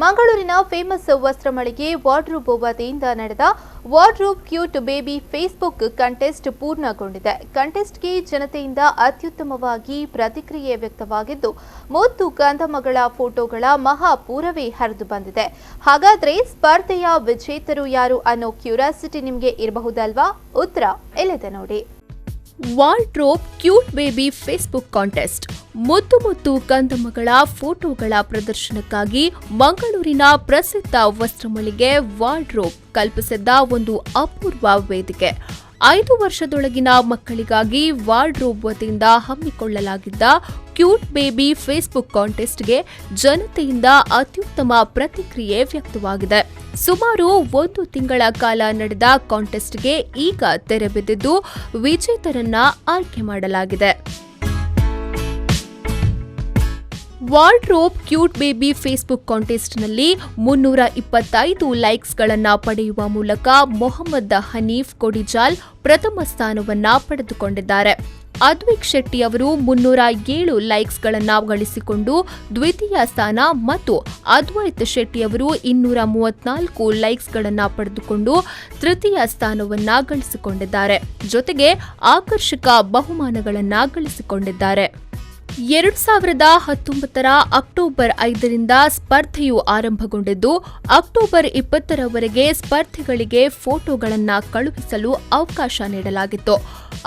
ಮಂಗಳೂರಿನ ಫೇಮಸ್ ವಸ್ತ್ರ ಮಳಿಗೆ ವಾರ್ಡ್ರೋಬ್ ವತಿಯಿಂದ ನಡೆದ wardrobe cute baby Facebook contest ಪೂರ್ಣಗೊಂಡಿದೆ. ಕಂಟೆಸ್ಟ್ಗೆ ಜನತೆಯಿಂದ ಅತ್ಯುತ್ತಮವಾಗಿ ಪ್ರತಿಕ್ರಿಯೆ ವ್ಯಕ್ತವಾಗಿದ್ದು, ಮುದ್ದು ಕಂದಮ್ಮಗಳ ಫೋಟೋಗಳ ಮಹಾಪೂರವೇ ಹರಿದು ಬಂದಿದೆ. ಹಾಗಾದ್ರೆ ಸ್ಪರ್ಧೆಯ ವಿಜೇತರು ಯಾರು ಅನ್ನೋ ಕ್ಯೂರಿಯಾಸಿಟಿ ನಿಮಗೆ ಇರಬಹುದಲ್ವಾ? ಉತ್ತರ ಇಲ್ಲಿದೆ ನೋಡಿ. Wardrobe cute baby Facebook contest. ಮುದ್ದು ಕಂದಮ್ಮಗಳ ಫೋಟೋಗಳ ಪ್ರದರ್ಶನಕ್ಕಾಗಿ ಮಂಗಳೂರಿನ ಪ್ರಸಿದ್ಧ ವಸ್ತ್ರ ಮಳಿಗೆ ವಾರ್ಡ್ರೋಬ್ ಕಲ್ಪಿಸಿದ್ದ ಒಂದು ಅಪೂರ್ವ ವೇದಿಕೆ. 5 ವರ್ಷದೊಳಗಿನ ಮಕ್ಕಳಿಗಾಗಿ ವಾರ್ಡ್ರೋಬ್ ವತಿಯಿಂದ ಹಮ್ಮಿಕೊಳ್ಳಲಾಗಿದ್ದ ಕ್ಯೂಟ್ ಬೇಬಿ ಫೇಸ್ಬುಕ್ ಕಾಂಟೆಸ್ಟ್ಗೆ ಜನತೆಯಿಂದ ಅತ್ಯುತ್ತಮ ಪ್ರತಿಕ್ರಿಯೆ ವ್ಯಕ್ತವಾಗಿದೆ. ಸುಮಾರು 1 ತಿಂಗಳ ಕಾಲ ನಡೆದ ಕಾಂಟೆಸ್ಟ್ಗೆ ಈಗ ತೆರೆ ಬಿದ್ದಿದ್ದು, ವಿಜೇತರನ್ನ ಆಯ್ಕೆ ಮಾಡಲಾಗಿದೆ. ವಾರ್ಡ್ರೋಬ್ ಕ್ಯೂಟ್ ಬೇಬಿ ಫೇಸ್ಬುಕ್ ಕಾಂಟೆಸ್ಟ್ನಲ್ಲಿ 325 ಲೈಕ್ಸ್ಗಳನ್ನು ಪಡೆಯುವ ಮೂಲಕ ಮೊಹಮ್ಮದ್ ಹನೀಫ್ ಕೊಡಿಜಾಲ್ ಪ್ರಥಮ ಸ್ಥಾನವನ್ನ ಪಡೆದುಕೊಂಡಿದ್ದಾರೆ. ಅದ್ವಿಕ್ ಶೆಟ್ಟಿ ಅವರು 307 ಲೈಕ್ಸ್ಗಳನ್ನು ಗಳಿಸಿಕೊಂಡು ದ್ವಿತೀಯ ಸ್ಥಾನ ಮತ್ತು ಅದ್ವೈತ್ ಶೆಟ್ಟಿ ಅವರು 234 ಲೈಕ್ಸ್ಗಳನ್ನು ಪಡೆದುಕೊಂಡು ತೃತೀಯ ಸ್ಥಾನವನ್ನ ಗಳಿಸಿಕೊಂಡಿದ್ದಾರೆ. ಜೊತೆಗೆ ಆಕರ್ಷಕ ಬಹುಮಾನಗಳನ್ನು ಗಳಿಸಿಕೊಂಡಿದ್ದಾರೆ. 2019ರ ಅಕ್ಟೋಬರ್ 5ರಿಂದ ಸ್ಪರ್ಧೆಯು ಆರಂಭಗೊಂಡಿದ್ದು, ಅಕ್ಟೋಬರ್ 20ರವರೆಗೆ ಸ್ಪರ್ಧಿಗಳಿಗೆ ಫೋಟೋಗಳನ್ನು ಕಳುಹಿಸಲು ಅವಕಾಶ ನೀಡಲಾಗಿತ್ತು.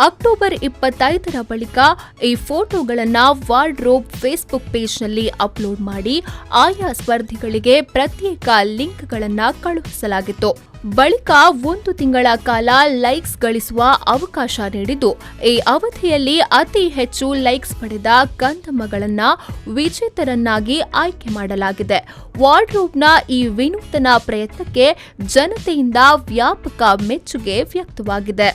ಅಕ್ಟೋಬರ್ 25ರ ಬಳಿಕ ಈ ಫೋಟೋಗಳನ್ನು ವಾರ್ಡ್ರೋಬ್ ಫೇಸ್ಬುಕ್ ಪೇಜ್ನಲ್ಲಿ ಅಪ್ಲೋಡ್ ಮಾಡಿ ಆಯಾ ಸ್ಪರ್ಧಿಗಳಿಗೆ ಪ್ರತ್ಯೇಕ ಲಿಂಕ್ಗಳನ್ನು ಕಳುಹಿಸಲಾಗಿತ್ತು. ಬಳಿಕ 1 ತಿಂಗಳ ಕಾಲ ಲೈಕ್ಸ್ ಗಳಿಸುವ ಅವಕಾಶ ನೀಡಿದ್ದು, ಈ ಅವಧಿಯಲ್ಲಿ ಅತಿ ಹೆಚ್ಚು ಲೈಕ್ಸ್ ಪಡೆದ ಕಂದಮ್ಮಗಳನ್ನ ವಿಜೇತರನ್ನಾಗಿ ಆಯ್ಕೆ ಮಾಡಲಾಗಿದೆ. ವಾರ್ಡ್ರೋಬ್ನ ಈ ವಿನೂತನ ಪ್ರಯತ್ನಕ್ಕೆ ಜನತೆಯಿಂದ ವ್ಯಾಪಕ ಮೆಚ್ಚುಗೆ ವ್ಯಕ್ತವಾಗಿದೆ.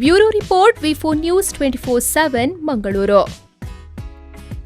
ಬ್ಯೂರೋ ರಿಪೋರ್ಟ್, ವಿ4 ನ್ಯೂಸ್ 24/7 ಮಂಗಳೂರು.